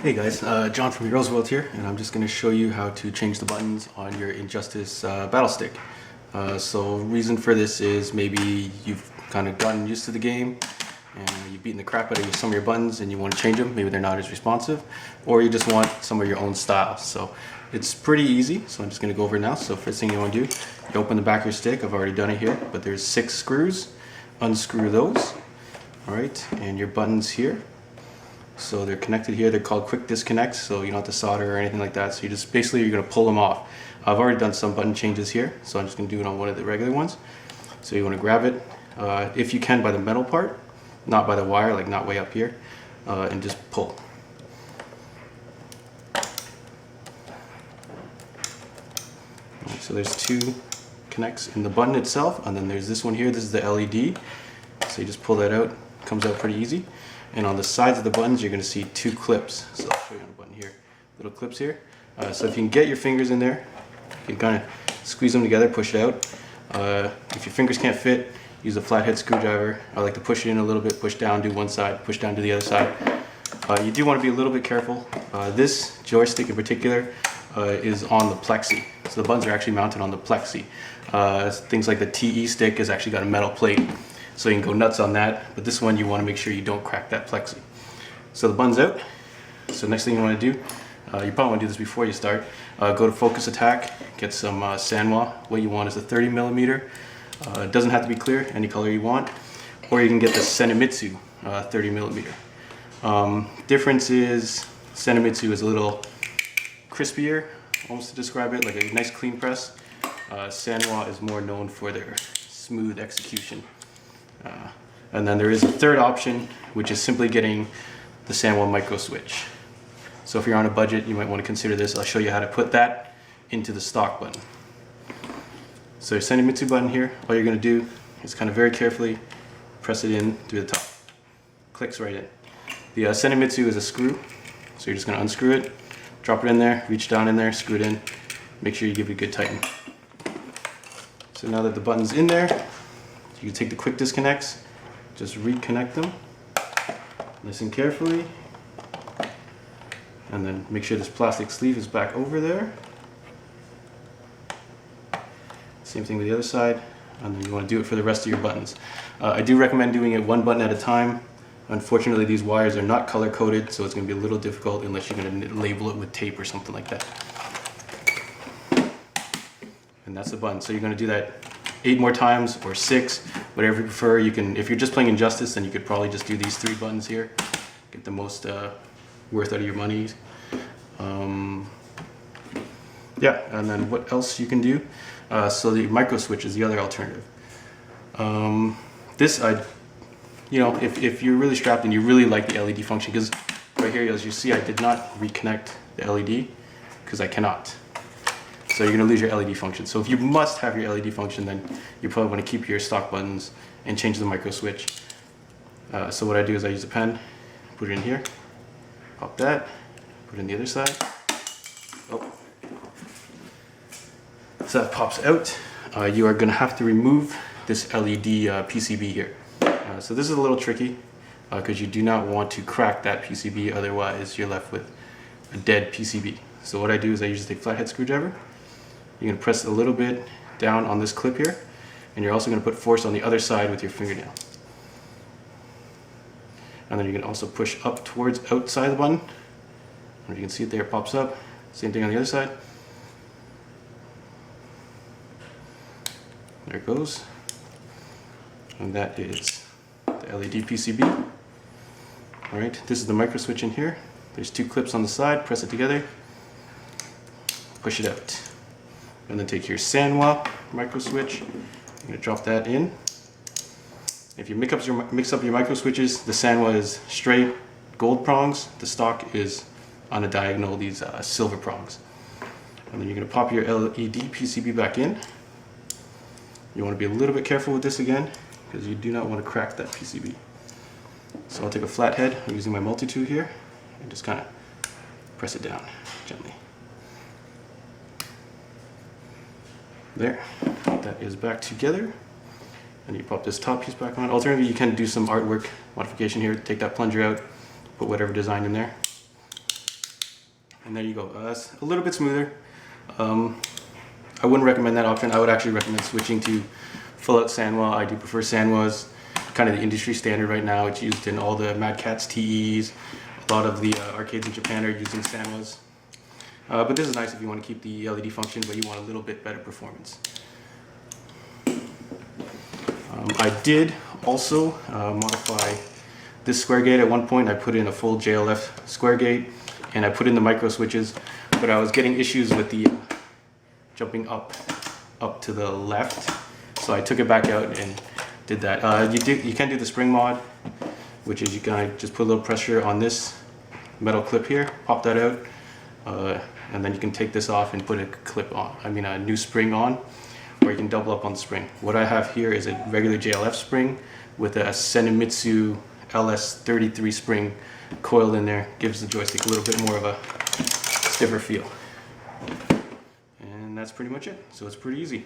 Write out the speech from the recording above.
Hey guys, John from Heroes World here, and I'm just going to show you how to change the buttons on your Injustice battle stick. So reason for this is maybe you've kind of gotten used to the game and you've beaten the crap out of some of your buttons and you want to change them. Maybe they're not as responsive, or you just want some of your own style. So it's pretty easy, so I'm just going to go over it now. So first thing you want to do, you open the back of your stick. I've already done it here, but there's 6 screws. Unscrew those. Alright, and your buttons here. So they're connected here. They're called quick disconnects, so you don't have to solder or anything like that. So you just basically you're going to pull them off. I've already done some button changes here, so I'm just going to do it on one of the regular ones. So you want to grab it, if you can, by the metal part, not by the wire, like not way up here, and just pull. Right, so there's 2 connects in the button itself, and then there's this one here. This is the LED. So you just pull that out. Comes out pretty easy. And on the sides of the buttons, you're going to see 2 clips. So I'll show you on the button here. Little clips here. So if you can get your fingers in there, you can kind of squeeze them together, push it out. If your fingers can't fit, use a flathead screwdriver. I like to push it in a little bit, push down, do one side, push down to the other side. You do want to be a little bit careful. This joystick in particular is on the plexi. So the buttons are actually mounted on the plexi. Things like the TE stick has actually got a metal plate. So you can go nuts on that, but this one you want to make sure you don't crack that plexi. So the button's out. So next thing you want to do, you probably want to do this before you start. Go to focus attack, get some Sanwa. What you want is a 30mm. It doesn't have to be clear, any color you want. Or you can get the Seimitsu 30mm. Difference is Seimitsu is a little crispier, almost to describe it, like a nice clean press. Sanwa is more known for their smooth execution. And then there is a third option, which is simply getting the Sanwa micro switch. So if you're on a budget, you might want to consider this. I'll show you how to put that into the stock button. So your Seimitsu button here, all you're going to do is kind of very carefully press it in through the top. Clicks right in. The Seimitsu is a screw, so you're just going to unscrew it, drop it in there, reach down in there, screw it in, make sure you give it a good tighten. So now that the button's in there, you can take the quick disconnects, just reconnect them, listen carefully, and then make sure this plastic sleeve is back over there. Same thing with the other side, and then you want to do it for the rest of your buttons. I do recommend doing it one button at a time. Unfortunately, these wires are not color coded, so it's going to be a little difficult unless you're going to label it with tape or something like that. And that's the button. So you're going to do that 8 more times or 6, whatever you prefer. You can, if you're just playing Injustice, then you could probably just do these 3 buttons here, get the most worth out of your money. Yeah, and then what else you can do? So the micro switch is the other alternative. If you're really strapped and you really like the LED function, because right here, as you see, I did not reconnect the LED because I cannot. So you're going to lose your LED function. So if you must have your LED function, then you probably want to keep your stock buttons and change the micro switch. So what I do is I use a pen, put it in here, pop that, put it in the other side. Oh. So that pops out. You are going to have to remove this LED PCB here. So this is a little tricky because you do not want to crack that PCB, otherwise you're left with a dead PCB. So what I do is I usually take a flathead screwdriver. You're going to press a little bit down on this clip here, and you're also going to put force on the other side with your fingernail. And then you can also push up towards outside the button. And you can see it there, it pops up. Same thing on the other side. There it goes. And that is the LED PCB. Alright, this is the micro switch in here. There's 2 clips on the side, press it together, push it out. And then take your Sanwa micro switch. You're going to drop that in. If you mix up your micro switches, the Sanwa is straight gold prongs. The stock is on a diagonal, these silver prongs. And then you're going to pop your LED PCB back in. You want to be a little bit careful with this again, because you do not want to crack that PCB. So I'll take a flathead, I'm using my multi-tool here, and just kind of press it down gently. There, that is back together. And you pop this top piece back on. Alternatively, you can do some artwork modification here. Take that plunger out, put whatever design in there. And there you go. It's a little bit smoother. I wouldn't recommend that option. I would actually recommend switching to full out Sanwa. I do prefer Sanwas, kind of the industry standard right now. It's used in all the Mad Catz TEs. A lot of the arcades in Japan are using Sanwas. But this is nice if you want to keep the LED function, but you want a little bit better performance. I did also modify this square gate. At one point I put in a full JLF square gate and I put in the micro switches, but I was getting issues with the jumping up to the left, so I took it back out and did that. You can do the spring mod, which is you can just put a little pressure on this metal clip here, pop that out, and then you can take this off and put a clip on, a new spring on, or you can double up on the spring. What I have here is a regular JLF spring with a Seimitsu LS33 spring coiled in there. Gives the joystick a little bit more of a stiffer feel. And that's pretty much it. So it's pretty easy.